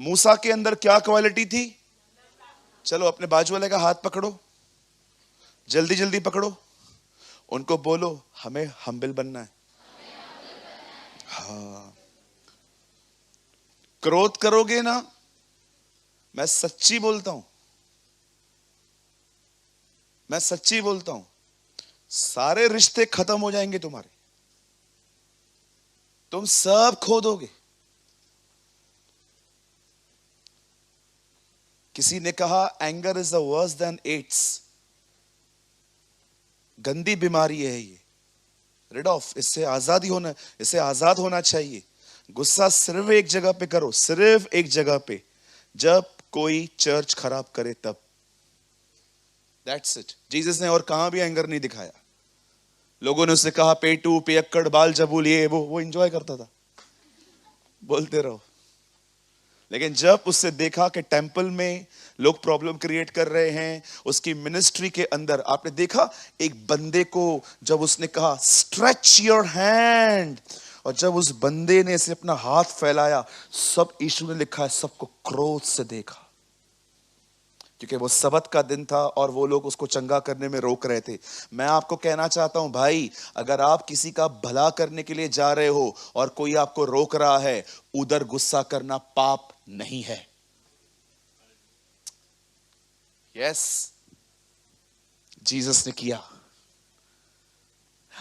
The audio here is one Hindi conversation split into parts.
मूसा के अंदर क्या क्वालिटी थी? चलो अपने बाजू वाले का हाथ पकड़ो, जल्दी जल्दी पकड़ो, उनको बोलो हमें हम्बल बनना है। हाँ, क्रोध करोगे ना, मैं सच्ची बोलता हूं, मैं सच्ची बोलता हूं, सारे रिश्ते खत्म हो जाएंगे तुम्हारे, तुम सब खो दोगे। किसी ने कहा anger is the worse than AIDS. गंदी बीमारी है ये, रिड ऑफ, इससे आजादी होना, इससे आजाद होना चाहिए। गुस्सा सिर्फ एक जगह पे करो, सिर्फ एक जगह पे, जब कोई चर्च खराब करे तब। That's it. जीसस ने और कहां भी एंगर नहीं दिखाया। लोगों ने उससे कहा पेटू पियक्कड़ बाल जबूल, ये वो एंजॉय करता था, बोलते रहो। लेकिन जब उससे देखा कि टेंपल में लोग प्रॉब्लम क्रिएट कर रहे हैं, उसकी मिनिस्ट्री के अंदर आपने देखा एक बंदे को, जब उसने कहा स्ट्रेच योर हैंड, और जब उस बंदे ने इसे अपना हाथ फैलाया, सब, यीशु ने लिखा है सबको क्रोध से देखा, क्योंकि वो सबत का दिन था और वो लोग उसको चंगा करने में रोक रहे थे। मैं आपको कहना चाहता हूं भाई, अगर आप किसी का भला करने के लिए जा रहे हो और कोई आपको रोक रहा है, उधर गुस्सा करना पाप नहीं है। यस, जीसस ने किया।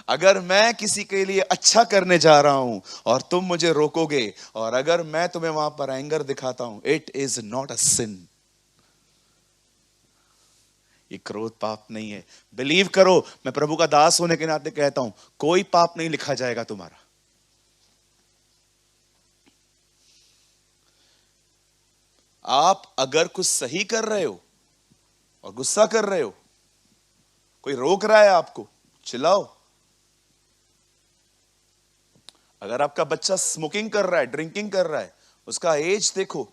अगर मैं किसी के लिए अच्छा करने जा रहा हूं और तुम मुझे रोकोगे, और अगर मैं तुम्हें वहां पर एंगर दिखाता हूं, इट इज नॉट अ सिन। ये क्रोध पाप नहीं है। बिलीव करो, मैं प्रभु का दास होने के नाते कहता हूं, कोई पाप नहीं लिखा जाएगा तुम्हारा। आप अगर कुछ सही कर रहे हो और गुस्सा कर रहे हो, कोई रोक रहा है आपको, चिल्लाओ। अगर आपका बच्चा स्मोकिंग कर रहा है, ड्रिंकिंग कर रहा है, उसका एज देखो,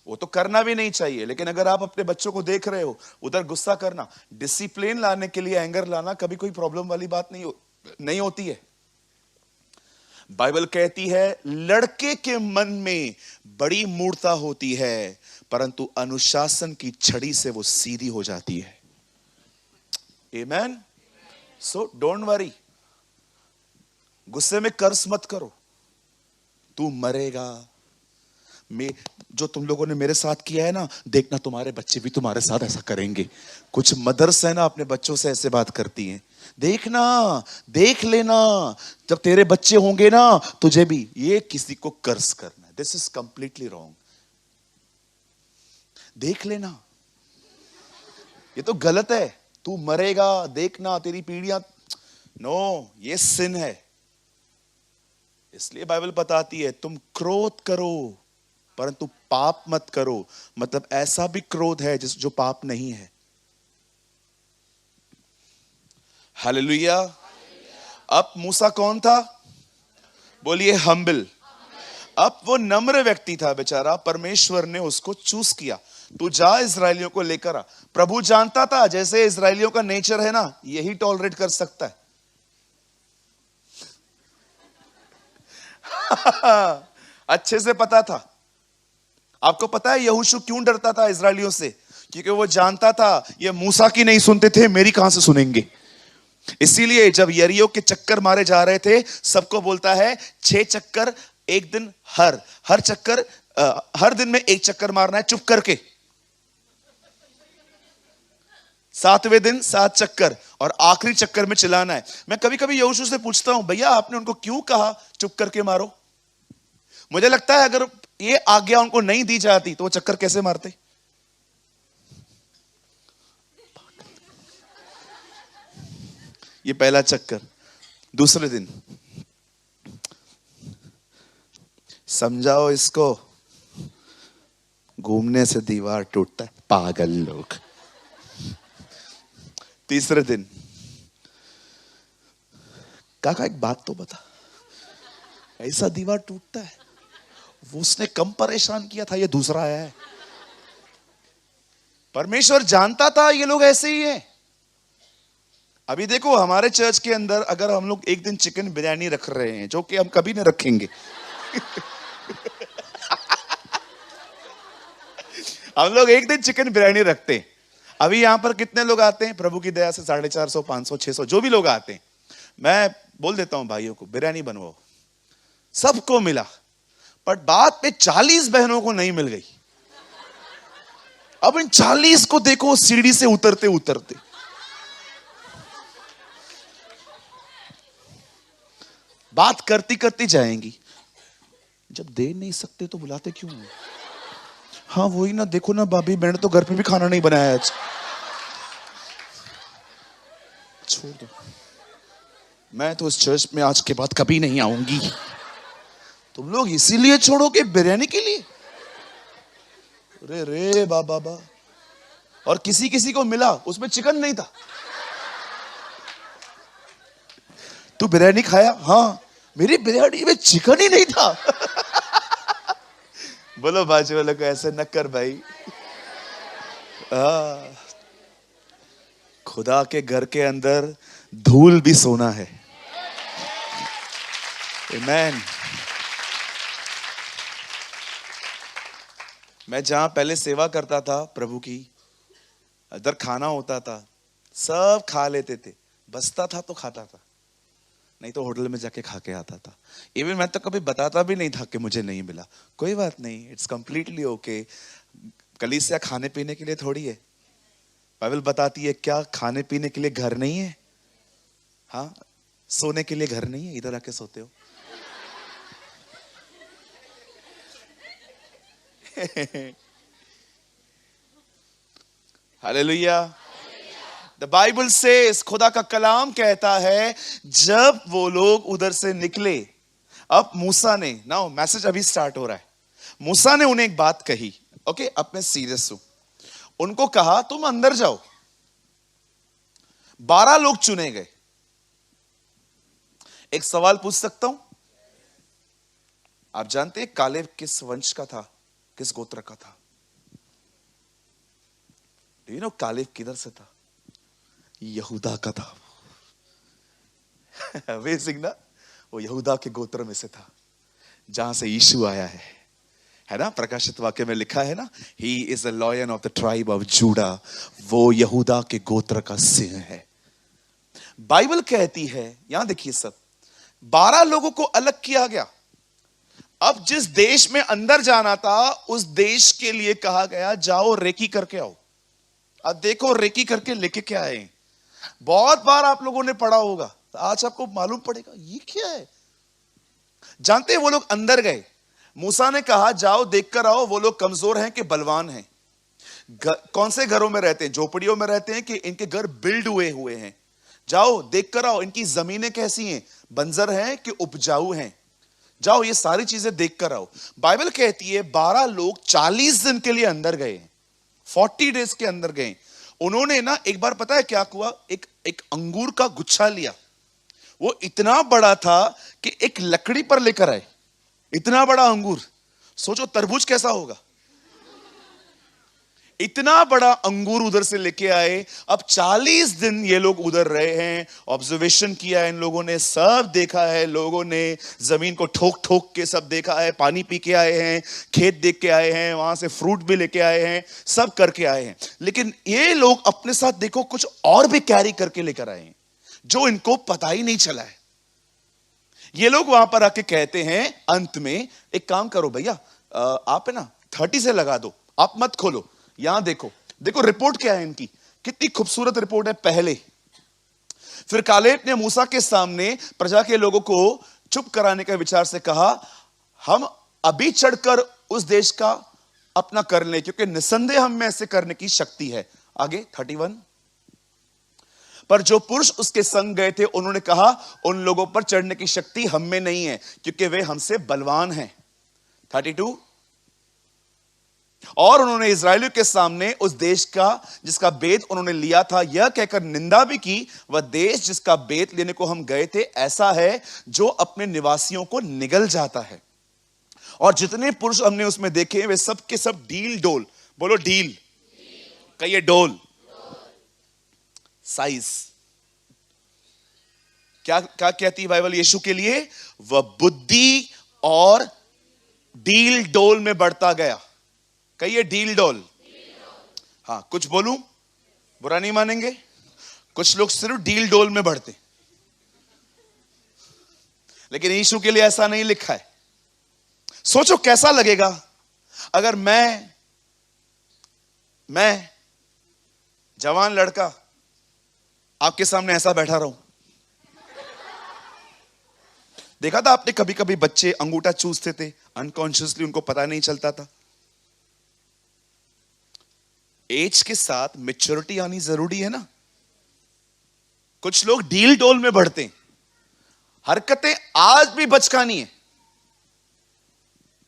वो तो करना भी नहीं चाहिए, लेकिन अगर आप अपने बच्चों को देख रहे हो, उधर गुस्सा करना, डिसिप्लिन लाने के लिए एंगर लाना कभी कोई प्रॉब्लम वाली बात नहीं होती है। बाइबल कहती है लड़के के मन में बड़ी मूर्खता होती है, परंतु अनुशासन की छड़ी से वो सीधी हो जाती है। आमेन। सो डोंट वरी, गुस्से में कर्ज मत करो, तू मरेगा। जो तुम लोगों ने मेरे साथ किया है ना, देखना तुम्हारे बच्चे भी तुम्हारे साथ ऐसा करेंगे। कुछ मदर्स है ना, अपने बच्चों से ऐसे बात करती हैं, देखना, देख लेना, जब तेरे बच्चे होंगे ना, तुझे भी ये किसी को कर्ज करना है। This is completely wrong. देख लेना, ये तो गलत है। तू मरेगा, देखना तेरी पीढ़ियां, नो, ये सिन है। इसलिए बाइबल बताती है तुम क्रोध करो परंतु पाप मत करो। मतलब ऐसा भी क्रोध है जो पाप नहीं है। हालेलुया। अब मूसा कौन था? बोलिए हम्बल। अब वो नम्र व्यक्ति था बेचारा, परमेश्वर ने उसको चूज किया। तू जा इजरायलियों को लेकर आ। प्रभु जानता था जैसे इजरायलियों का नेचर है ना, यही टॉलरेट कर सकता है। अच्छे से पता था। आपको पता है यहोशू क्यों डरता था इजरायलियों से? क्योंकि वो जानता था ये मूसा की नहीं सुनते थे, मेरी कहां से सुनेंगे। इसीलिए जब यरीहो के चक्कर मारे जा रहे थे, सबको बोलता है 6 चक्कर एक दिन, हर चक्कर, हर दिन में 1 चक्कर मारना है चुप करके। 7वें दिन 7 चक्कर, और आखिरी चक्कर में चिल्लाना है। मैं कभी कभी यहोशू से पूछता हूं, भैया आपने उनको क्यों कहा चुप करके मारो? मुझे लगता है अगर ये आज्ञा उनको नहीं दी जाती तो वो चक्कर कैसे मारते। ये पहला चक्कर। दूसरे दिन समझाओ इसको, घूमने से दीवार टूटता है, पागल लोग। तीसरे दिन, काका एक बात तो बता, ऐसा दीवार टूटता है? वो उसने कम परेशान किया था, ये दूसरा आया है। परमेश्वर जानता था ये लोग ऐसे ही हैं। अभी देखो हमारे चर्च के अंदर अगर हम लोग एक दिन चिकन बिरयानी रख रहे हैं, जो कि हम कभी नहीं रखेंगे हम लोग एक दिन चिकन बिरयानी रखते हैं। अभी यहां पर कितने लोग आते हैं प्रभु की दया से? 450, 500, 600 जो भी लोग आते हैं। मैं बोल देता हूं भाइयों को बिरयानी बनवाओ, सबको मिला, पर बात में 40 बहनों को नहीं मिल गई। अब इन 40 को देखो सीढ़ी से उतरते उतरते। बात करती करती जाएंगी। जब दे नहीं सकते तो बुलाते क्यों? हाँ वही ना, देखो ना भाभी, मैंने तो घर पे भी खाना नहीं बनाया आज। छोड़ दो, मैं तो इस चर्च में आज के बाद कभी नहीं आऊंगी। तुम लोग इसीलिए छोड़ोगे बिरयानी के लिए? रे रे बाबा। और किसी किसी को मिला, उसमें चिकन नहीं था। तू बिरयानी खाया? हाँ, मेरी बिरयानी में चिकन ही नहीं था। बोलो बाजू वाले को ऐसे न कर भाई। खुदा के घर के अंदर धूल भी सोना है। आमेन। मैं जहां पहले सेवा करता था प्रभु की, इधर खाना होता था, सब खा लेते थे, बचता था तो खाता था, नहीं तो होटल में जाके खा के आता था। इवन मैं तो कभी बताता भी नहीं था कि मुझे नहीं मिला। कोई बात नहीं, इट्स कंप्लीटली ओके। कलीसिया खाने पीने के लिए थोड़ी है। बाइबल बताती है क्या खाने पीने के लिए घर नहीं है? हाँ, सोने के लिए घर नहीं है, इधर आके सोते हो। हालेलुया। द बाइबल सेज, खुदा का कलाम कहता है, जब वो लोग उधर से निकले, अब मूसा ने, नाउ मैसेज अभी स्टार्ट हो रहा है, मूसा ने उन्हें एक बात कही। ओके, अब मैं सीरियस हूं। उनको कहा तुम अंदर जाओ। 12 लोग चुने गए। एक सवाल पूछ सकता हूं? आप जानते हैं कालेब किस वंश का था, किस गोत्र का था? यू नो कालेब किधर से था? यहूदा का था। अमेजिंग ना? वो यहूदा के गोत्र में से था, जहां से यीशु आया है ना? प्रकाशित वाक्य में लिखा है ना, he is a lion of the tribe of JUDA. वो यहूदा के गोत्र का सिंह है। बाइबल कहती है, यहां देखिए सब, 12 लोगों को अलग किया गया। अब जिस देश में अंदर जाना था, उस देश के लिए कहा गया जाओ रेकी करके आओ। अब देखो रेकी करके लेके क्या आए। बहुत बार आप लोगों ने पढ़ा होगा, आज आपको मालूम पड़ेगा ये क्या है। जानते हैं वो लोग अंदर गए, मूसा ने कहा जाओ देख कर आओ वो लोग कमजोर हैं कि बलवान हैं। कौन से घरों में रहते हैं? झोपड़ियों में रहते हैं कि इनके घर बिल्ड हुए हैं? जाओ देख कर आओ इनकी जमीनें कैसी हैं, बंजर हैं कि उपजाऊ हैं। जाओ ये सारी चीजें देख कर आओ। बाइबल कहती है 12 लोग 40 दिन के लिए अंदर गए, 40 डेज के अंदर गए। उन्होंने ना एक बार पता है क्या हुआ, एक अंगूर का गुच्छा लिया। वो इतना बड़ा था कि एक लकड़ी पर लेकर आए। इतना बड़ा अंगूर, सोचो तरबूज कैसा होगा। इतना बड़ा अंगूर उधर से लेके आए। अब 40 दिन ये लोग उधर रहे हैं, ऑब्जर्वेशन किया है इन लोगों ने, सब देखा है लोगों ने, जमीन को ठोक ठोक के सब देखा है, पानी पी के आए हैं, खेत देख के आए हैं, वहां से फ्रूट भी लेके आए हैं, सब करके आए हैं। लेकिन ये लोग अपने साथ देखो कुछ और भी कैरी करके लेकर आए हैं, जो इनको पता ही नहीं चला है। ये लोग वहां पर आके कहते हैं अंत में, एक काम करो भैया, आप है ना 30 से लगा दो, आप मत खोलो। यहां देखो, देखो रिपोर्ट क्या है इनकी, कितनी खूबसूरत रिपोर्ट है। पहले फिर कालेब ने मूसा के सामने प्रजा के लोगों को चुप कराने के विचार से कहा, हम अभी चढ़कर उस देश का अपना कर लें, क्योंकि निसंदेह हम में ऐसे करने की शक्ति है। आगे 31, पर जो पुरुष उसके संग गए थे उन्होंने कहा, उन लोगों पर चढ़ने की शक्ति हम में नहीं है, क्योंकि वे हमसे बलवान हैं। 32, और उन्होंने इस्राएलियों के सामने उस देश का जिसका बेत उन्होंने लिया था यह कहकर निंदा भी की, वह देश जिसका बेत लेने को हम गए थे ऐसा है जो अपने निवासियों को निगल जाता है, और जितने पुरुष हमने उसमें देखे वे सब के सब डील डोल, बोलो डील, कहिए डोल, साइज। क्या क्या कहती है बाइबल यीशु के लिए? वह बुद्धि और डील डोल में बढ़ता गया। कहिए डील डॉल। हाँ, कुछ बोलूं बुरा नहीं मानेंगे। कुछ लोग सिर्फ डील डोल में बढ़ते, लेकिन यीशु के लिए ऐसा नहीं लिखा है। सोचो कैसा लगेगा अगर मैं जवान लड़का आपके सामने ऐसा बैठा रहूं। देखा था आपने कभी कभी बच्चे अंगूठा चूसते थे अनकॉन्शियसली, उनको पता नहीं चलता था। एज के साथ मैच्योरिटी आनी जरूरी है ना। कुछ लोग डील डोल में बढ़ते हैं, हरकतें आज भी बचकानी है।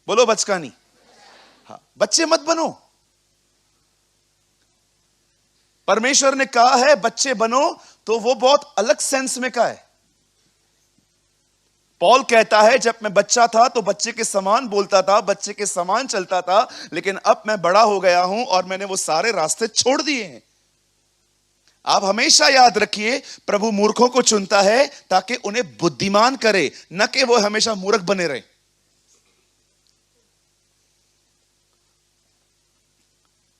बोलो बचकानी। हाँ, बच्चे मत बनो। परमेश्वर ने कहा है बच्चे बनो, तो वो बहुत अलग सेंस में कहा है। पॉल कहता है जब मैं बच्चा था तो बच्चे के समान बोलता था, बच्चे के समान चलता था, लेकिन अब मैं बड़ा हो गया हूं और मैंने वो सारे रास्ते छोड़ दिए हैं। आप हमेशा याद रखिए, प्रभु मूर्खों को चुनता है ताकि उन्हें बुद्धिमान करे, न कि वो हमेशा मूर्ख बने रहे।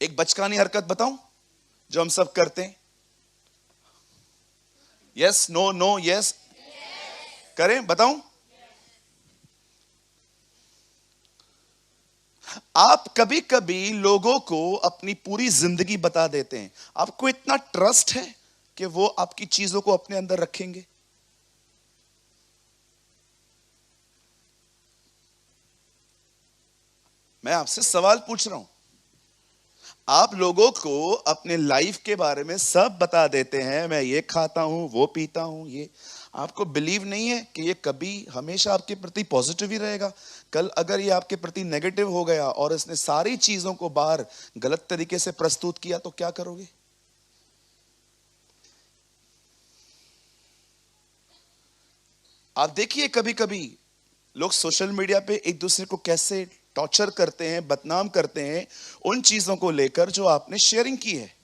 एक बचकानी हरकत बताऊं जो हम सब करते हैं। यस नो नो यस करें, बताऊं। आप कभी कभी लोगों को अपनी पूरी जिंदगी बता देते हैं। आपको इतना ट्रस्ट है कि वो आपकी चीजों को अपने अंदर रखेंगे। मैं आपसे सवाल पूछ रहा हूं। आप लोगों को अपने लाइफ के बारे में सब बता देते हैं, मैं ये खाता हूं, वो पीता हूं, ये। आपको बिलीव नहीं है कि ये कभी हमेशा आपके प्रति पॉजिटिव ही रहेगा। कल अगर ये आपके प्रति नेगेटिव हो गया और इसने सारी चीजों को बाहर गलत तरीके से प्रस्तुत किया तो क्या करोगे? आप देखिए कभी कभी लोग सोशल मीडिया पे एक दूसरे को कैसे टॉर्चर करते हैं, बदनाम करते हैं उन चीजों को लेकर जो आपने शेयरिंग की है।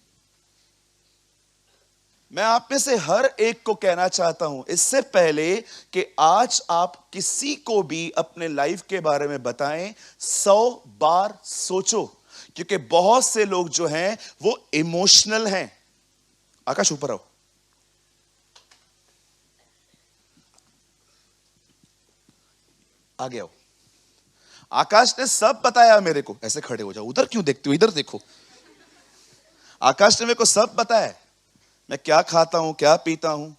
मैं आप में से हर एक को कहना चाहता हूं, इससे पहले कि आज आप किसी को भी अपने लाइफ के बारे में बताएं, 100 बार सोचो, क्योंकि बहुत से लोग जो हैं वो इमोशनल हैं। आकाश ऊपर आओ। आगे आओ। आकाश ने सब बताया मेरे को। ऐसे खड़े हो जाओ, उधर क्यों देखते हो, इधर देखो। आकाश ने मेरे को सब बताया, मैं क्या खाता हूं, क्या पीता हूं,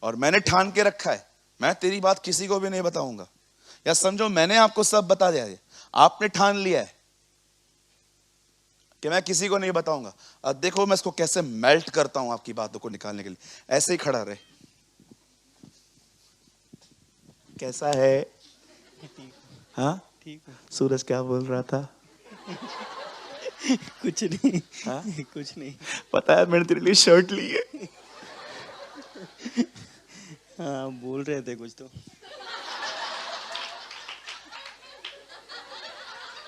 और मैंने ठान के रखा है मैं तेरी बात किसी को भी नहीं बताऊंगा। या समझो मैंने आपको सब बता दिया है, आपने ठान लिया है कि मैं किसी को नहीं बताऊंगा। अब देखो मैं इसको कैसे मेल्ट करता हूं आपकी बातों को निकालने के लिए। ऐसे ही खड़ा रहे। कैसा है? हाँ ठीक हूँ। सूरज क्या बोल रहा था? कुछ नहीं। हाँ? कुछ नहीं। पता है मैंने तेरे लिए शर्ट ली है। हाँ, बोल रहे थे कुछ तो।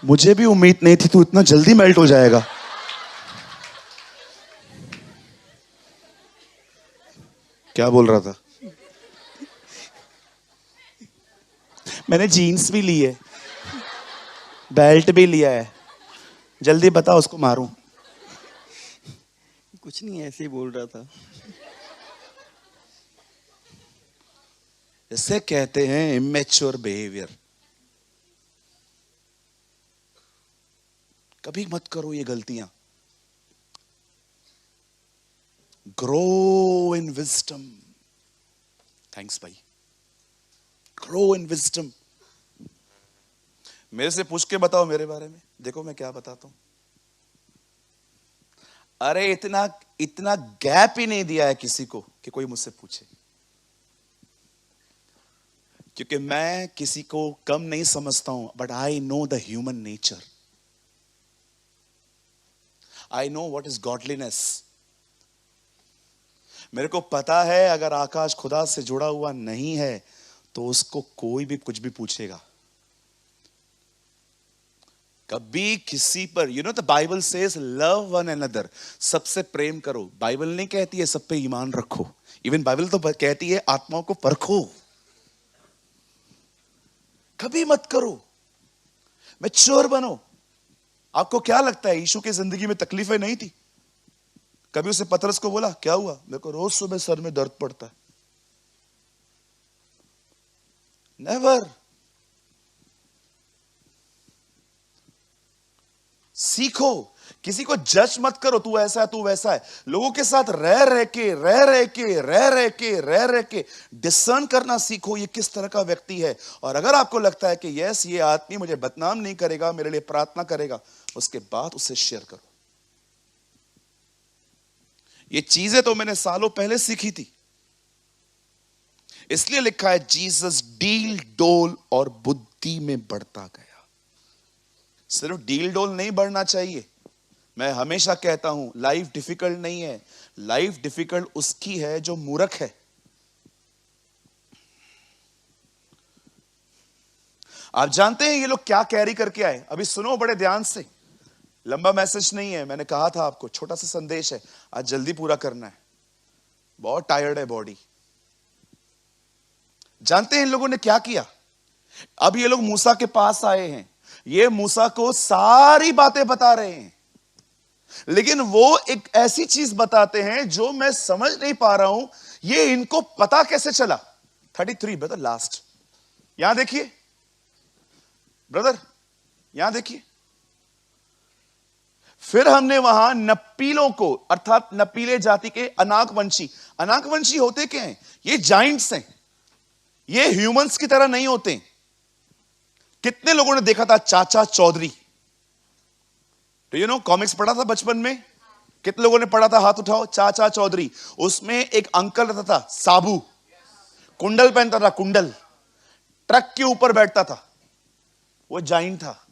मुझे भी उम्मीद नहीं थी तू इतना जल्दी मेल्ट हो जाएगा। क्या बोल रहा था? मैंने जीन्स भी ली है, बेल्ट भी लिया है, जल्दी बता उसको मारूं? कुछ नहीं, ऐसे ही बोल रहा था। इसे कहते हैं इमेच्योर बिहेवियर। कभी मत करो ये गलतियां। Grow in wisdom. थैंक्स भाई। Grow in wisdom. मेरे से पूछ के बताओ मेरे बारे में, देखो मैं क्या बताता हूं। अरे इतना इतना गैप ही नहीं दिया है किसी को कि कोई मुझसे पूछे, क्योंकि मैं किसी को कम नहीं समझता हूं, but I know the human nature. I know what is godliness. मेरे को पता है अगर आकाश खुदा से जुड़ा हुआ नहीं है तो उसको कोई भी कुछ भी पूछेगा। कभी किसी पर, you know the Bible says love one another, सबसे प्रेम करो। बाइबल नहीं कहती है सब पे ईमान रखो। इवन बाइबल तो कहती है आत्माओं को परखो। कभी मत करो। मैच्योर बनो। आपको क्या लगता है यीशु की जिंदगी में तकलीफें नहीं थी? कभी उसे पतरस को बोला क्या हुआ? मेरे को रोज सुबह सर में दर्द पड़ता है। नेवर। सीखो, किसी को जज मत करो, तू ऐसा है तू वैसा है। लोगों के साथ रह रह के डिसर्न करना सीखो ये किस तरह का व्यक्ति है। और अगर आपको लगता है कि यस ये आदमी मुझे बदनाम नहीं करेगा, मेरे लिए प्रार्थना करेगा, उसके बाद उसे शेयर करो। ये चीजें तो मैंने सालों पहले सीखी थी। इसलिए लिखा है जीसस डील डोल और बुद्धि में बढ़ता गया। सिर्फ डील डोल नहीं बढ़ना चाहिए। मैं हमेशा कहता हूं लाइफ डिफिकल्ट नहीं है, लाइफ डिफिकल्ट उसकी है जो मूर्ख है। आप जानते हैं ये लोग क्या कैरी करके आए? अभी सुनो बड़े ध्यान से, लंबा मैसेज नहीं है, मैंने कहा था आपको छोटा सा संदेश है, आज जल्दी पूरा करना है, बहुत टायर्ड है बॉडी। जानते हैं इन लोगों ने क्या किया? अब ये लोग मूसा के पास आए हैं, ये मूसा को सारी बातें बता रहे हैं, लेकिन वो एक ऐसी चीज बताते हैं जो मैं समझ नहीं पा रहा हूं, ये इनको पता कैसे चला। 33 ब्रदर लास्ट, यहां देखिए ब्रदर, यहां देखिए। फिर हमने वहां नपीलों को, अर्थात नपीले जाति के अनाकवंशी, अनाकवंशी होते क्या हैं? ये जाइंट्स हैं, ये ह्यूमंस की तरह नहीं होते। कितने लोगों ने देखा था चाचा चौधरी? तो यू नो कॉमिक्स पढ़ा था बचपन में? कितने लोगों ने पढ़ा था? हाथ उठाओ। चाचा चौधरी, उसमें एक अंकल रहता था साबू, कुंडल पहनता था, कुंडल, ट्रक के ऊपर बैठता था, वो जाइंट था,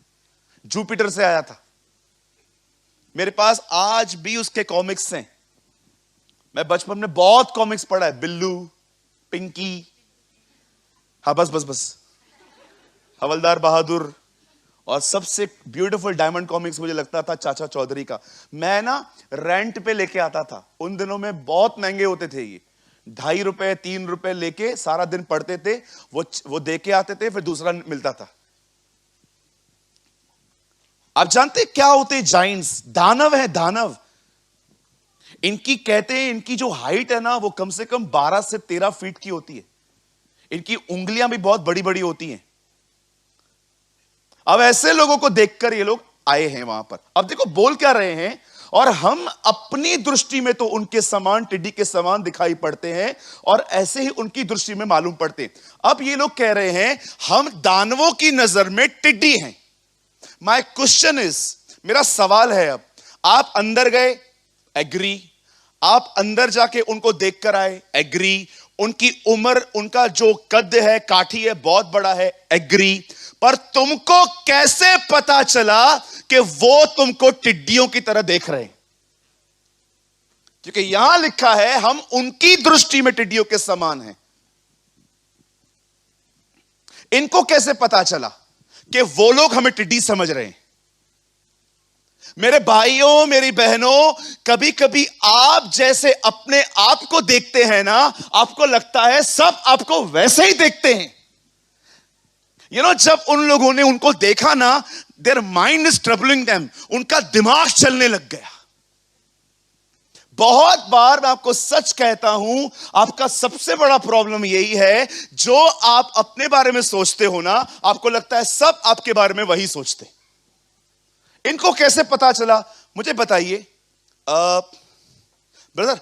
जुपिटर से आया था। मेरे पास आज भी उसके कॉमिक्स हैं। मैं बचपन में बहुत कॉमिक्स पढ़ा है, बिल्लू, पिंकी, हाँ बस बस बस, हवलदार बहादुर, और सबसे ब्यूटीफुल डायमंड कॉमिक्स मुझे लगता था चाचा चौधरी का। मैं ना रेंट पे लेके आता था, उन दिनों में बहुत महंगे होते थे ये, 2.5 रुपए 3 रुपए लेके सारा दिन पढ़ते थे, वो दे के आते थे, फिर दूसरा मिलता था। आप जानते क्या होते जाइंट्स? दानव है, दानव। इनकी कहते हैं इनकी जो हाइट है ना वो कम से कम 12 से 13 फीट की होती है। इनकी उंगलियां भी बहुत बड़ी बड़ी होती हैं। अब ऐसे लोगों को देखकर ये लोग आए हैं वहां पर। अब देखो बोल क्या रहे हैं, और हम अपनी दृष्टि में तो उनके समान, टिड्डी के समान दिखाई पड़ते हैं, और ऐसे ही उनकी दृष्टि में मालूम पड़ते हैं। अब ये लोग कह रहे हैं हम दानवों की नजर में टिड्डी हैं। माय क्वेश्चन इज, मेरा सवाल है, अब आप अंदर गए, एग्री, आप अंदर जाके उनको देखकर आए, एग्री, उनकी उम्र, उनका जो कद है, काठी है, बहुत बड़ा है, एग्री, पर तुमको कैसे पता चला कि वो तुमको टिड्डियों की तरह देख रहे हैं? क्योंकि यहां लिखा है हम उनकी दृष्टि में टिड्डियों के समान हैं। इनको कैसे पता चला कि वो लोग हमें टिड्डी समझ रहे हैं? मेरे भाइयों, मेरी बहनों, कभी कभी आप जैसे अपने आप को देखते हैं ना, आपको लगता है सब आपको वैसे ही देखते हैं। जब उन लोगों ने उनको देखा ना, their mind is troubling them, उनका दिमाग चलने लग गया। बहुत बार मैं आपको सच कहता हूं, आपका सबसे बड़ा प्रॉब्लम यही है, जो आप अपने बारे में सोचते हो ना, आपको लगता है सब आपके बारे में वही सोचते। इनको कैसे पता चला मुझे बताइए। ब्रदर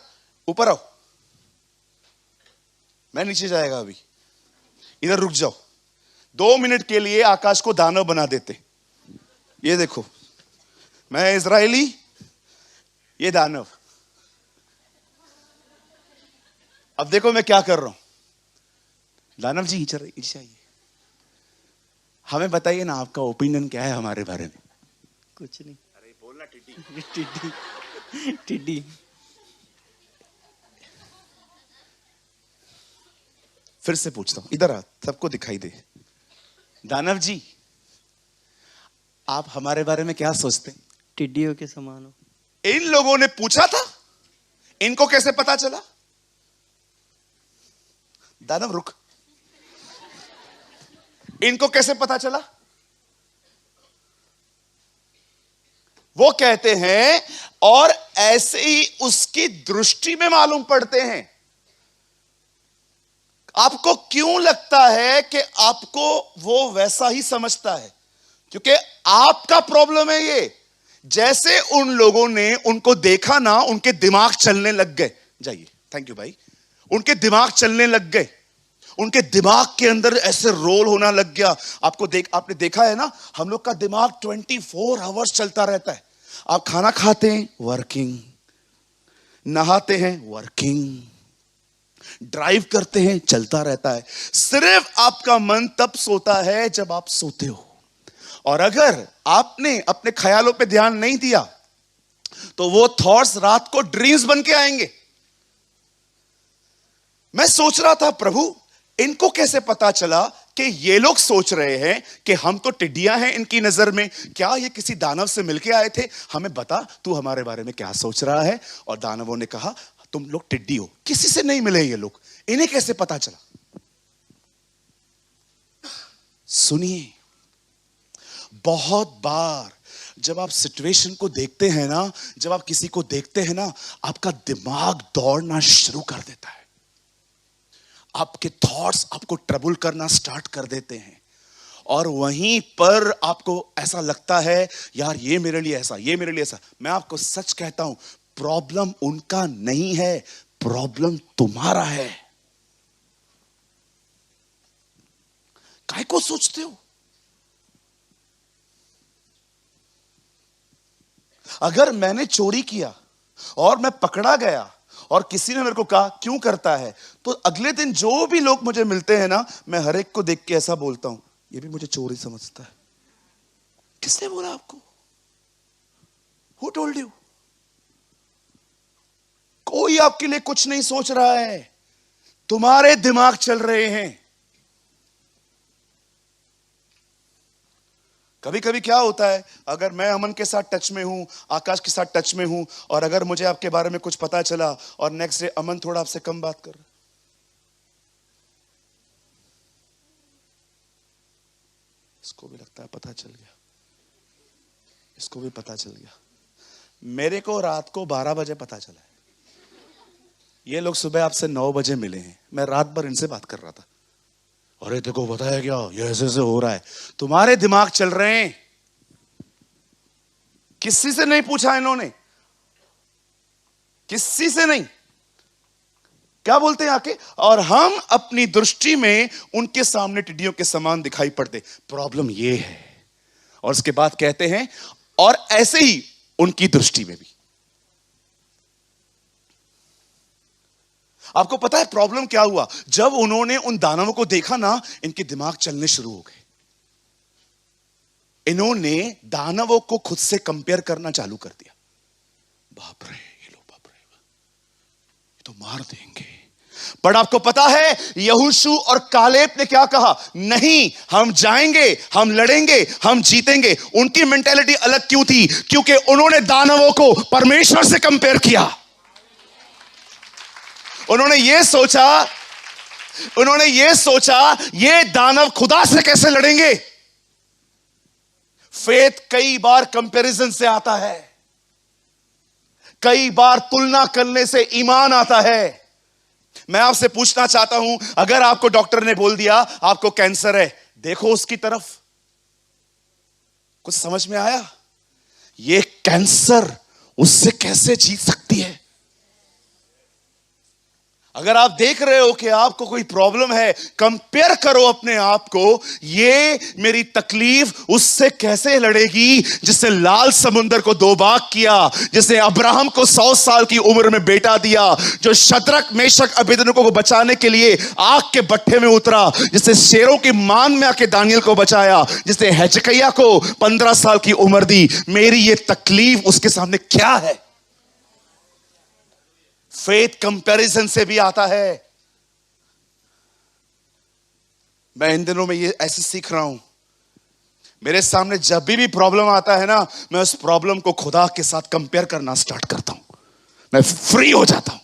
ऊपर आओ, मैं नीचे जाएगा अभी, इधर रुक जाओ। 2 मिनट के लिए आकाश को दानव बना देते। ये देखो, मैं इजरायली, ये दानव। अब देखो मैं क्या कर रहा हूं। दानव जी इधर आइए, हमें बताइए ना आपका ओपिनियन क्या है हमारे बारे में। कुछ नहीं। अरे बोलना टिड्डी। टिड्डी टिड्डी। फिर से पूछता हूं, इधर आ, सबको दिखाई दे। दानव जी, आप हमारे बारे में क्या सोचते हैं? टिड्डियों के समान हो। इन लोगों ने पूछा था, इनको कैसे पता चला? दानव रुक, इनको कैसे पता चला? वो कहते हैं और ऐसे ही उसकी दृष्टि में मालूम पड़ते हैं। आपको क्यों लगता है कि आपको वो वैसा ही समझता है? क्योंकि आपका प्रॉब्लम है ये। जैसे उन लोगों ने उनको देखा ना, उनके दिमाग चलने लग गए। जाइए, थैंक यू भाई। उनके दिमाग चलने लग गए, उनके दिमाग के अंदर ऐसे रोल होना लग गया। आपने देखा है ना, हम लोग का दिमाग 24 आवर्स चलता रहता है। आप खाना खाते हैं, वर्किंग, नहाते हैं, वर्किंग, ड्राइव करते हैं, चलता रहता है। सिर्फ आपका मन तब सोता है जब आप सोते हो। और अगर आपने अपने ख्यालों पे ध्यान नहीं दिया तो वो थॉट्स रात को ड्रीम्स बन के आएंगे। मैं सोच रहा था, प्रभु इनको कैसे पता चला कि ये लोग सोच रहे हैं कि हम तो टिड्डियां हैं इनकी नजर में? क्या ये किसी दानव से मिलके आए थे? हमें बता, तू हमारे बारे में क्या सोच रहा है? और दानवों ने कहा, तुम लोग टिड्डी हो। किसी से नहीं मिले ये लोग, इन्हें कैसे पता चला? सुनिए, बहुत बार जब आप सिचुएशन को देखते हैं ना, जब आप किसी को देखते हैं ना, आपका दिमाग दौड़ना शुरू कर देता है। आपके थॉट्स आपको ट्रबल करना स्टार्ट कर देते हैं। और वहीं पर आपको ऐसा लगता है, यार ये मेरे लिए ऐसा, ये मेरे लिए ऐसा। मैं आपको सच कहता हूं, प्रॉब्लम उनका नहीं है, प्रॉब्लम तुम्हारा है। काहे को सोचते हो? अगर मैंने चोरी किया और मैं पकड़ा गया और किसी ने मेरे को कहा क्यों करता है, तो अगले दिन जो भी लोग मुझे मिलते हैं ना, मैं हर एक को देख के ऐसा बोलता हूं, ये भी मुझे चोरी समझता है। किसने बोला आपको? Who told you? कोई आपके लिए कुछ नहीं सोच रहा है, तुम्हारे दिमाग चल रहे हैं। कभी कभी क्या होता है, अगर मैं अमन के साथ टच में हूं, आकाश के साथ टच में हूं, और अगर मुझे आपके बारे में कुछ पता चला और नेक्स्ट डे अमन थोड़ा आपसे कम बात कर रहा, इसको भी लगता है पता चल गया, इसको भी पता चल गया। मेरे को रात को 12 बजे पता चला है, ये लोग सुबह आपसे 9 बजे मिले हैं। मैं रात भर इनसे बात कर रहा था, अरे देखो बताया क्या, ये ऐसे ऐसे हो रहा है। तुम्हारे दिमाग चल रहे हैं, किसी से नहीं पूछा इन्होंने, किसी से नहीं। क्या बोलते हैं आके, और हम अपनी दृष्टि में उनके सामने टिड्डियों के समान दिखाई पड़ते। प्रॉब्लम ये है। और उसके बाद कहते हैं और ऐसे ही उनकी दृष्टि में भी। आपको पता है प्रॉब्लम क्या हुआ? जब उन्होंने उन दानवों को देखा ना, इनके दिमाग चलने शुरू हो गए। इन्होंने दानवों को खुद से कंपेयर करना चालू कर दिया। बाप रे, ये लोग बाप रे, ये तो मार देंगे। पर आपको पता है यहोशू और कालेब ने क्या कहा? नहीं, हम जाएंगे, हम लड़ेंगे, हम जीतेंगे। उनकी मेंटेलिटी अलग क्यों थी? क्योंकि उन्होंने दानवों को परमेश्वर से कंपेयर किया। उन्होंने ये सोचा ये दानव खुदा से कैसे लड़ेंगे। फेथ कई बार कंपैरिजन से आता है, कई बार तुलना करने से ईमान आता है। मैं आपसे पूछना चाहता हूं, अगर आपको डॉक्टर ने बोल दिया आपको कैंसर है, देखो उसकी तरफ, कुछ समझ में आया? ये कैंसर उससे कैसे जीत सकती है? अगर आप देख रहे हो कि आपको कोई प्रॉब्लम है, कंपेयर करो अपने आप को, ये मेरी तकलीफ उससे कैसे लड़ेगी जिसने लाल समुंदर को 2 भाग किया, जिसने अब्राहम को 100 साल की उम्र में बेटा दिया, जो शद्रक मेशक अबेदनगो को बचाने के लिए आग के भट्ठे में उतरा, जिसने शेरों की मान में आके दानियल को बचाया, जिसने हिजकिय्याह को 15 साल की उम्र दी। मेरी ये तकलीफ उसके सामने क्या है? फेथ कंपैरिजन से भी आता है। मैं इन दिनों में ये ऐसे सीख रहा हूं, मेरे सामने जब भी प्रॉब्लम आता है ना, मैं उस प्रॉब्लम को खुदा के साथ कंपेयर करना स्टार्ट करता हूं। मैं फ्री हो जाता हूं,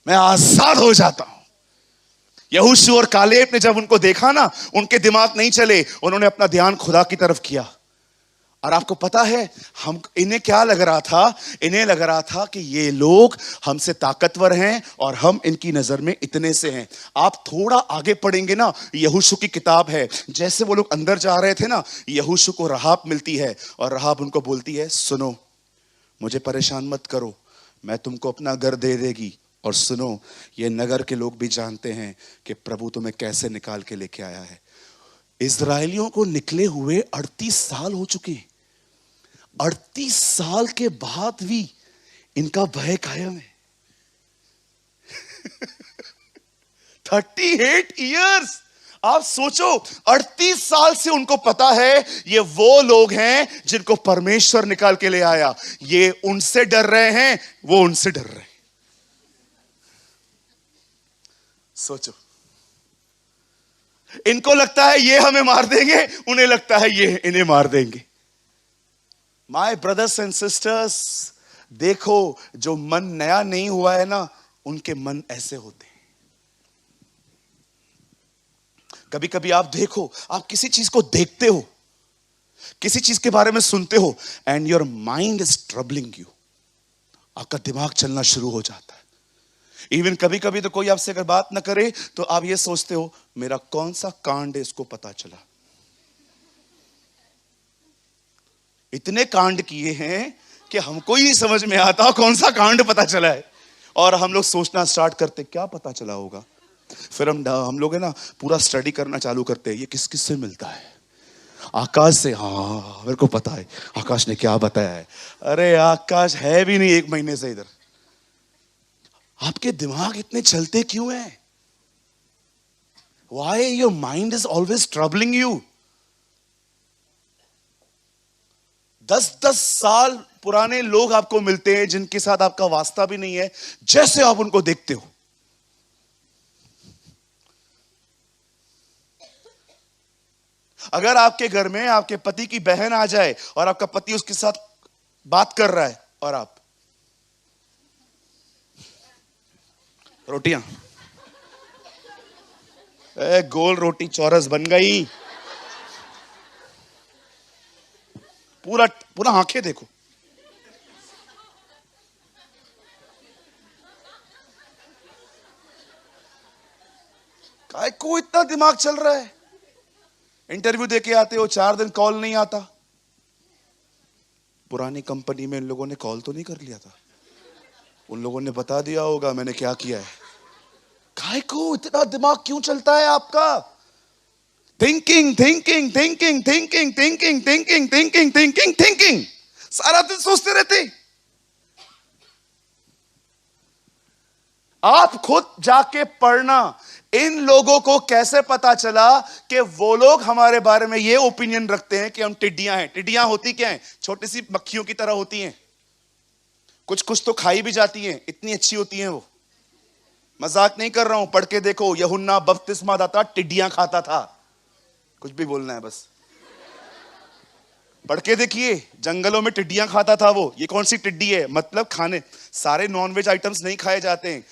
मैं आजाद हो जाता हूं। यहोशू और कालेब ने जब उनको देखा ना, उनके दिमाग नहीं चले, उन्होंने अपना ध्यान खुदा की तरफ किया। और आपको पता है हम इन्हें क्या लग रहा था? इन्हें लग रहा था कि ये लोग हमसे ताकतवर हैं और हम इनकी नजर में इतने से हैं। आप थोड़ा आगे पढ़ेंगे ना, यहोशू की किताब है, जैसे वो लोग अंदर जा रहे थे ना, यहोशू को राहाब मिलती है और राहाब उनको बोलती है, सुनो, मुझे परेशान मत करो, मैं तुमको अपना घर दे देगी, और सुनो, ये नगर के लोग भी जानते हैं कि प्रभु तुम्हें कैसे निकाल के लेके आया है। इजरायलियों को निकले हुए 38 साल हो चुके। 38 साल के बाद भी इनका भय कायम है। 38 इयर्स, आप सोचो, 38 साल से उनको पता है ये वो लोग हैं जिनको परमेश्वर निकाल के ले आया। ये उनसे डर रहे हैं, वो उनसे डर रहे हैं। सोचो, इनको लगता है ये हमें मार देंगे, उन्हें लगता है ये इन्हें मार देंगे। माय ब्रदर्स एंड सिस्टर्स, देखो, जो मन नया नहीं हुआ है ना, उनके मन ऐसे होते हैं। कभी कभी आप देखो, आप किसी चीज को देखते हो, किसी चीज के बारे में सुनते हो, and your mind is troubling you, आपका दिमाग चलना शुरू हो जाता है। इवन कभी कभी तो कोई आपसे अगर बात ना करे तो आप ये सोचते हो, मेरा कौन सा कांड है इसको पता चला। इतने कांड किए हैं कि हमको ही नहीं समझ में आता कौन सा कांड पता चला है, और हम लोग सोचना स्टार्ट करते क्या पता चला होगा। फिर हम लोग है ना पूरा स्टडी करना चालू करते हैं, ये किस किस से मिलता है। आकाश से, हाँ मेरे को पता है आकाश ने क्या बताया है। अरे आकाश है भी नहीं 1 महीने से इधर। आपके दिमाग इतने चलते क्यों हैं? Why your mind is always troubling you? 10-10 साल पुराने लोग आपको मिलते हैं जिनके साथ आपका वास्ता भी नहीं है, जैसे आप उनको देखते हो। अगर आपके घर में आपके पति की बहन आ जाए और आपका पति उसके साथ बात कर रहा है और आप रोटियां, गोल रोटी चौरस बन गई, पूरा पूरा आंखें देखो। काय को इतना दिमाग चल रहा है? इंटरव्यू देके आते हो, 4 दिन कॉल नहीं आता। पुरानी कंपनी में इन लोगों ने कॉल तो नहीं कर लिया था, उन लोगों ने बता दिया होगा मैंने क्या किया है। काय को इतना दिमाग क्यों चलता है आपका? Thinking thinking thinking thinking thinking thinking thinking thinking thinking, सारा दिन सोचते रहते। आप खुद जाके पढ़ना, इन लोगों को कैसे पता चला कि वो लोग हमारे बारे में ये ओपिनियन रखते हैं कि हम टिड्डियां हैं। टिड्डियां होती क्या हैं? छोटी सी मक्खियों की तरह होती हैं, कुछ कुछ तो खाई भी जाती हैं, इतनी अच्छी होती हैं वो। मजाक नहीं कर रहा हूं, पढ़ के देखो, यूहन्ना बपतिस्मा दाता टिड्डियां खाता था। कुछ भी बोलना है बस, पढ़ के देखिए, जंगलों में टिड्डियां खाता था वो। ये कौन सी टिड्डी है? मतलब खाने, सारे नॉनवेज आइटम्स नहीं खाए जाते हैं।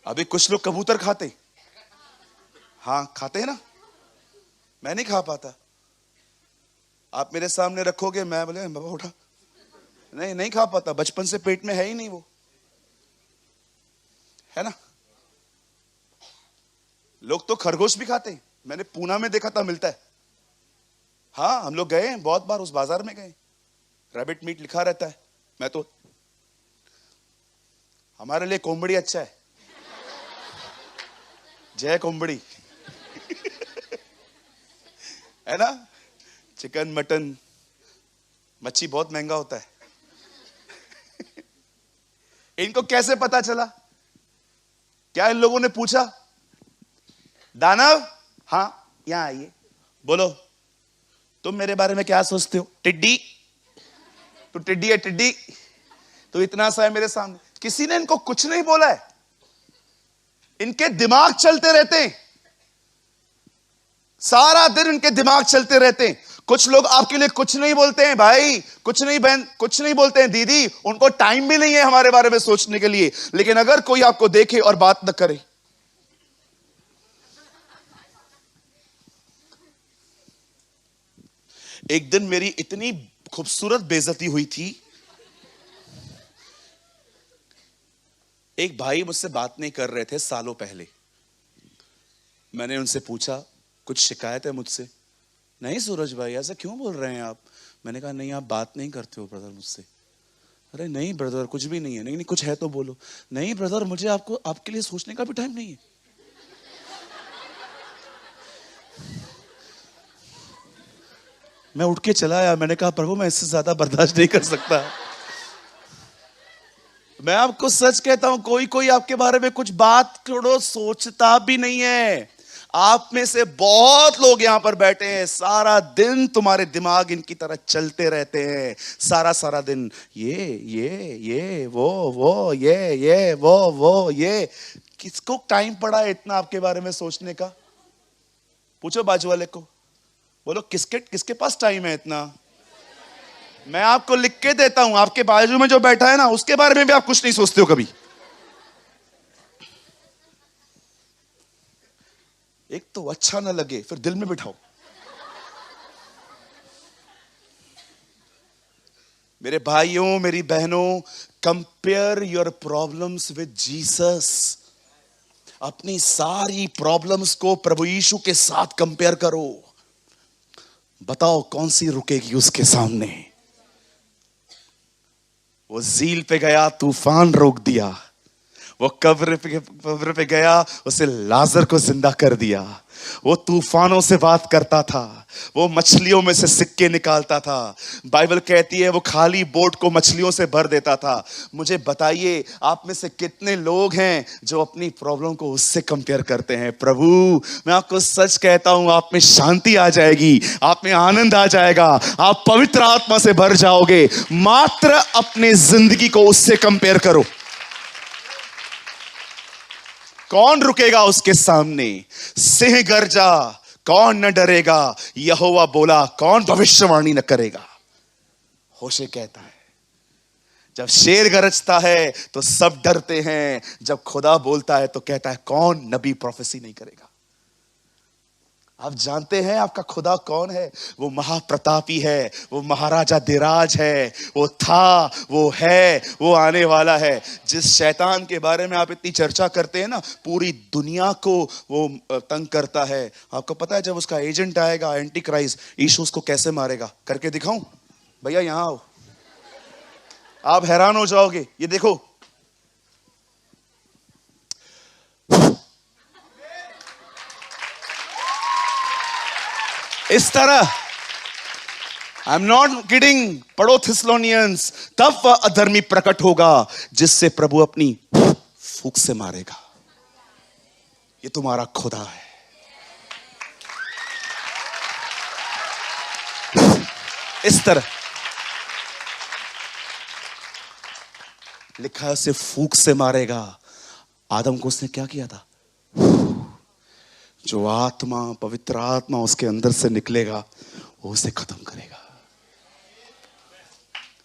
अभी कुछ लोग कबूतर खाते, हाँ खाते हैं ना, मैं नहीं खा पाता। आप मेरे सामने रखोगे, मैं बोले बाबा उठा, नहीं खा पाता, बचपन से पेट में है ही नहीं वो, है ना। लोग तो खरगोश भी खाते हैं, मैंने पूना में देखा था मिलता है। हाँ हम लोग गए हैं बहुत बार, उस बाजार में गए, रैबिट मीट लिखा रहता है। मैं तो, हमारे लिए कोंबड़ी अच्छा है, जय कोंबड़ी है ना। चिकन मटन मच्छी बहुत महंगा होता है। इनको कैसे पता चला? क्या इन लोगों ने पूछा, दानव हाँ यहां आइए, बोलो तुम मेरे बारे में क्या सोचते हो? टिड्डी, तू टिड्डी है, टिड्डी तो इतना सा है मेरे सामने। किसी ने इनको कुछ नहीं बोला है, इनके दिमाग चलते रहते हैं, सारा दिन इनके दिमाग चलते रहते हैं। कुछ लोग आपके लिए कुछ नहीं बोलते हैं भाई, कुछ नहीं बहन, कुछ नहीं बोलते हैं दीदी, उनको टाइम भी नहीं है हमारे बारे में सोचने के लिए। लेकिन अगर कोई आपको देखे और बात न करे, एक दिन मेरी इतनी खूबसूरत बेइज्जती हुई थी। एक भाई मुझसे बात नहीं कर रहे थे सालों पहले। मैंने उनसे पूछा, कुछ शिकायत है मुझसे? नहीं सूरज भाई, ऐसा क्यों बोल रहे हैं आप? मैंने कहा, नहीं आप बात नहीं करते हो ब्रदर मुझसे। अरे नहीं ब्रदर, कुछ भी नहीं है। नहीं नहीं, कुछ है तो बोलो। नहीं ब्रदर, मुझे आपको आपके लिए सोचने का भी टाइम नहीं है। मैं उठ के चला आया। मैंने कहा, प्रभु मैं इससे ज्यादा बर्दाश्त नहीं कर सकता। मैं आपको सच कहता हूं, कोई कोई आपके बारे में कुछ बात छोड़ो सोचता भी नहीं है। आप में से बहुत लोग यहां पर बैठे हैं, सारा दिन तुम्हारे दिमाग इनकी तरह चलते रहते हैं। सारा सारा दिन ये वो ये वो ये। किसको टाइम पड़ा है इतना आपके बारे में सोचने का? पूछो बाजू वाले को, बोलो किसके किसके पास टाइम है इतना? मैं आपको लिख के देता हूं, आपके बाजू में जो बैठा है ना, उसके बारे में भी आप कुछ नहीं सोचते हो कभी। एक तो अच्छा ना लगे, फिर दिल में बिठाओ। मेरे भाइयों, मेरी बहनों, compare your problems with Jesus. अपनी सारी प्रॉब्लम्स को प्रभु यीशु के साथ कंपेयर करो। बताओ कौन सी रुकेगी उसके सामने? वो झील पे गया, तूफान रोक दिया। वो कब्र पे गया, उसे लाजर को जिंदा कर दिया। वो तूफानों से बात करता था, वो मछलियों में से सिक्के निकालता था। बाइबल कहती है वो खाली बोट को मछलियों से भर देता था। मुझे बताइए, आप में से कितने लोग हैं जो अपनी प्रॉब्लम को उससे कंपेयर करते हैं? प्रभु मैं आपको सच कहता हूं, आप में शांति आ जाएगी, आप में आनंद आ जाएगा, आप पवित्र आत्मा से भर जाओगे। मात्र अपने जिंदगी को उससे कंपेयर करो। कौन रुकेगा उसके सामने? सिंह गर्जा, कौन न डरेगा? यहोवा बोला, कौन भविष्यवाणी न करेगा? होशे कहता है, जब शेर गरजता है तो सब डरते हैं, जब खुदा बोलता है तो कहता है कौन नबी प्रोफेसी नहीं करेगा? आप जानते हैं आपका खुदा कौन है? वो महाप्रतापी है, वो महाराजा दिराज है, वो था, वो है, वो आने वाला है। जिस शैतान के बारे में आप इतनी चर्चा करते हैं ना, पूरी दुनिया को वो तंग करता है। आपको पता है जब उसका एजेंट आएगा, एंटी क्राइस्ट, यीशु उसको कैसे मारेगा? करके दिखाऊं? भैया यहां आओ, आप हैरान हो जाओगे। ये देखो, इस तरह। I am not kidding. पढ़ो थिस्सलुनीयंस। तब वह अधर्मी प्रकट होगा जिससे प्रभु अपनी फूंक से मारेगा। ये तुम्हारा खुदा है। इस तरह लिखा है, उसे फूंक से मारेगा। आदम को उसने क्या किया था? जो आत्मा, पवित्र आत्मा उसके अंदर से निकलेगा, वो उसे खत्म करेगा।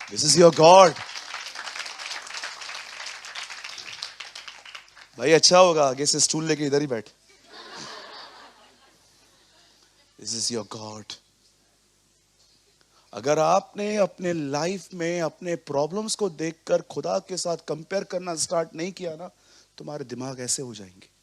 This is your God. भाई अच्छा होगा आगे से स्टूल लेके इधर ही बैठ। This is your God. अगर आपने अपने लाइफ में अपने प्रॉब्लम्स को देखकर खुदा के साथ कंपेयर करना स्टार्ट नहीं किया ना, तुम्हारे दिमाग ऐसे हो जाएंगे।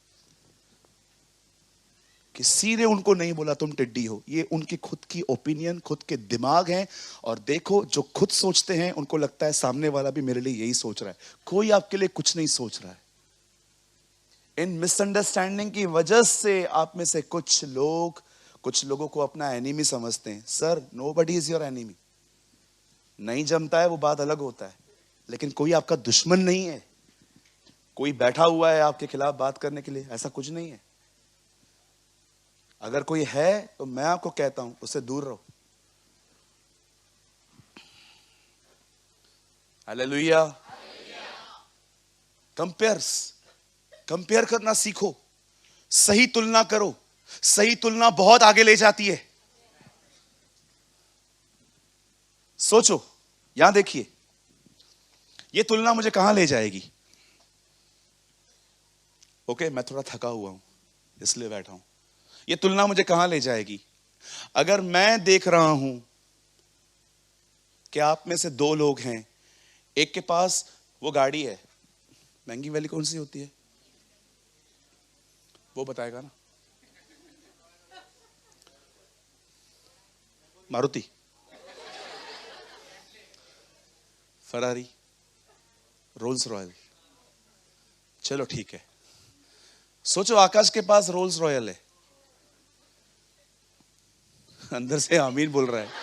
किसी ने उनको नहीं बोला तुम टिड्डी हो, ये उनकी खुद की ओपिनियन, खुद के दिमाग हैं। और देखो, जो खुद सोचते हैं उनको लगता है सामने वाला भी मेरे लिए यही सोच रहा है। कोई आपके लिए कुछ नहीं सोच रहा है। इन मिसअंडरस्टैंडिंग की वजह से आप में से कुछ लोगों को अपना एनिमी समझते हैं। Sir, nobody is your enemy. नहीं जमता है वो बात अलग होता है, लेकिन कोई आपका दुश्मन नहीं है। कोई बैठा हुआ है आपके खिलाफ बात करने के लिए, ऐसा कुछ नहीं है। अगर कोई है तो मैं आपको कहता हूं उससे दूर रहो। हालेलुया। कंपेयर करना सीखो, सही तुलना करो। सही तुलना बहुत आगे ले जाती है। सोचो, यहां देखिए, ये तुलना मुझे कहां ले जाएगी? ओके, मैं थोड़ा थका हुआ हूं इसलिए बैठा हूं। ये तुलना मुझे कहां ले जाएगी? अगर मैं देख रहा हूं कि आप में से दो लोग हैं, एक के पास वो गाड़ी है, महंगी वाली कौन सी होती है वो बताएगा ना, मारुति, फरारी, रोल्स रॉयल, चलो ठीक है। सोचो आकाश के पास रोल्स रॉयल है, अंदर से आमीन बोल रहा है।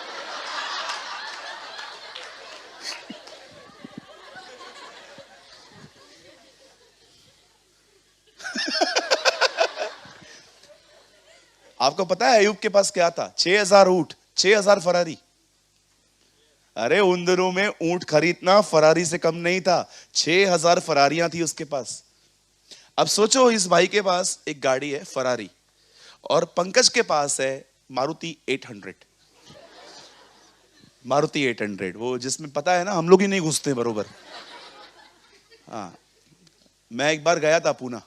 आपको पता है अयूब के पास क्या था? 6000 ऊंट, 6000 फरारी। अरे उन दिनों में ऊंट खरीदना फरारी से कम नहीं था, 6000 फरारियां थी उसके पास। अब सोचो इस भाई के पास एक गाड़ी है फरारी, और पंकज के पास है मारुति 800। मारुति 800 वो जिसमें पता है ना हम लोग ही नहीं घुसते बरोबर। हाँ, मैं एक बार गया था पूना,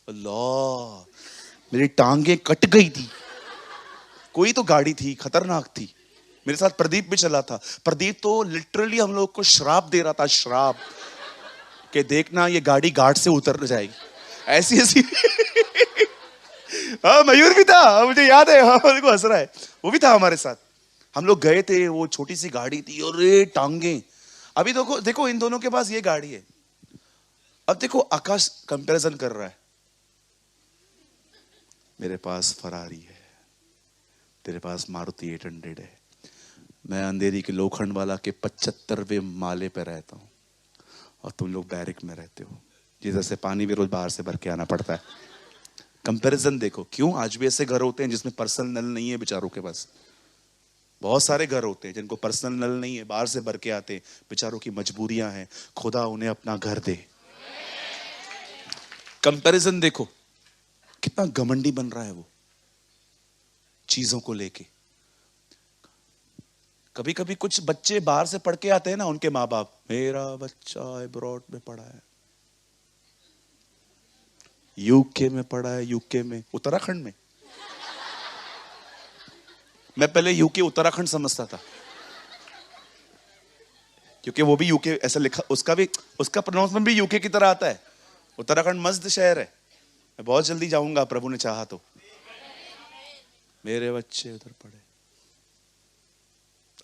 अल्लाह मेरी टांगे कट गई थी। कोई तो गाड़ी थी खतरनाक थी, मेरे साथ प्रदीप भी चला था। प्रदीप तो लिटरली हम लोग को श्राप दे रहा था, श्राप कि देखना ये गाड़ी घाट से उतर जाएगी, ऐसी ऐसी। हाँ मयूर भी था, मुझे याद है, हाँ मेरे को हंस रहा है, वो भी था हमारे साथ। हम लोग गए थे, वो छोटी सी गाड़ी थी और ये टांगे। अभी देखो देखो इन दोनों के पास ये गाड़ी है। अब देखो आकाश कंपैरिजन कर रहा है, मेरे पास फरारी है, तेरे पास मारुति 800 है, मैं अंधेरी के लोखंड वाला के 75वें माले पे रहता हूं और तुम लोग बैरिक में रहते हो, जिधर से पानी भी रोज बाहर से भर के आना पड़ता है। कंपैरिजन देखो। क्यों? आज भी ऐसे घर होते हैं जिसमें पर्सनल नल नहीं है बेचारों के पास। बहुत सारे घर होते हैं जिनको पर्सनल नल नहीं है, बाहर से भर के आते हैं, बेचारों की मजबूरियां हैं, खुदा उन्हें अपना घर दे। कंपैरिजन देखो, कितना घमंडी बन रहा है वो चीजों को लेके। कभी कभी कुछ बच्चे बाहर से पढ़ के आते हैं ना, उनके माँ बाप, मेरा बच्चा अब्रॉड में पढ़ा है, यूके में पढ़ा है, यूके में, उत्तराखंड में। मैं पहले यूके उत्तराखंड समझता था, क्योंकि वो भी यूके ऐसा लिखा, उसका प्रोनाउंसमेंट भी यूके की तरह आता है। उत्तराखंड मस्त शहर है, मैं बहुत जल्दी जाऊंगा प्रभु ने चाहा तो। मेरे बच्चे उधर पढ़े,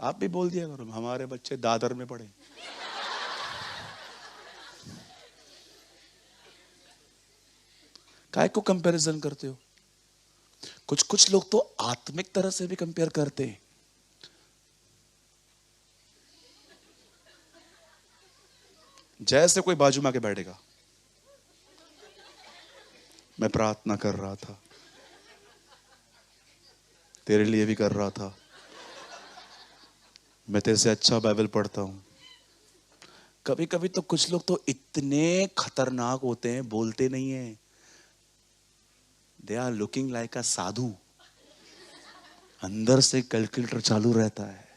आप भी बोल दिया करो हमारे बच्चे दादर में पढ़े। काय को कंपैरिजन करते हो? कुछ कुछ लोग तो आत्मिक तरह से भी कंपेयर करते हैं। जैसे कोई बाजू में आके बैठेगा, मैं प्रार्थना कर रहा था, तेरे लिए भी कर रहा था, मैं तेरे से अच्छा बाइबल पढ़ता हूं। कभी कभी तो कुछ लोग तो इतने खतरनाक होते हैं, बोलते नहीं है, they are looking like a sadhu, अंदर से कैलकुलेटर चालू रहता है।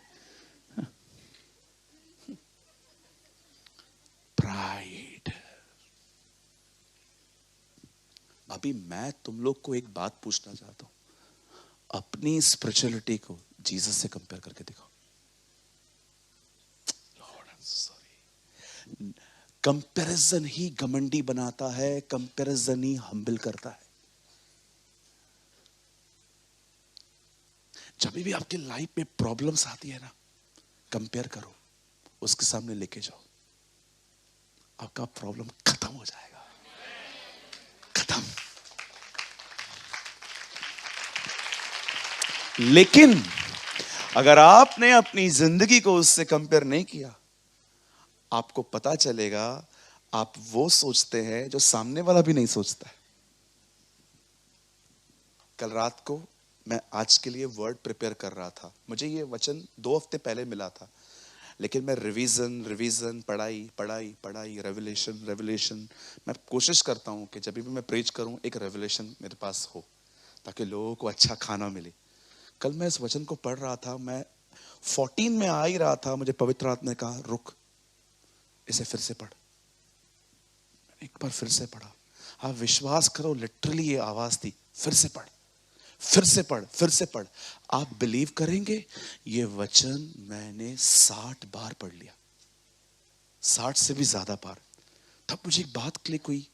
प्राइड। अभी मैं तुम लोग को एक बात पूछना चाहता हूं, अपनी स्पिरिचुअलिटी को जीसस से कंपेयर करके दिखाओ। Lord I am sorry. Comparison ही घमंडी बनाता है, कंपैरिजन ही हम्बल करता है। जब भी आपकी लाइफ में प्रॉब्लम्स आती है ना, कंपेयर करो, उसके सामने लेके जाओ, आपका प्रॉब्लम खत्म हो जाएगा, खत्म। लेकिन अगर आपने अपनी जिंदगी को उससे कंपेयर नहीं किया, आपको पता चलेगा आप वो सोचते हैं जो सामने वाला भी नहीं सोचता है। कल रात को मैं आज के लिए वर्ड प्रिपेयर कर रहा था, मुझे ये वचन 2 हफ्ते पहले मिला था, लेकिन मैं रिवीजन पढ़ाई रेवलेशन मैं कोशिश करता हूं कि जब भी मैं प्रीच करूं एक रेवलेशन मेरे पास हो, ताकि लोगों को अच्छा खाना मिले। कल मैं इस वचन को पढ़ रहा था, मैं 14 में आ ही रहा था, मुझे पवित्र आत्मा ने कहा रुक, इसे फिर से पढ़। एक बार फिर से पढ़ा, आप विश्वास करो लिटरली ये आवाज थी, फिर से पढ़, फिर से पढ़, फिर से पढ़। आप बिलीव करेंगे, ये वचन मैंने 60 बार पढ़ लिया, 60 से भी ज्यादा बार। तब मुझे एक बात क्लिक हुई,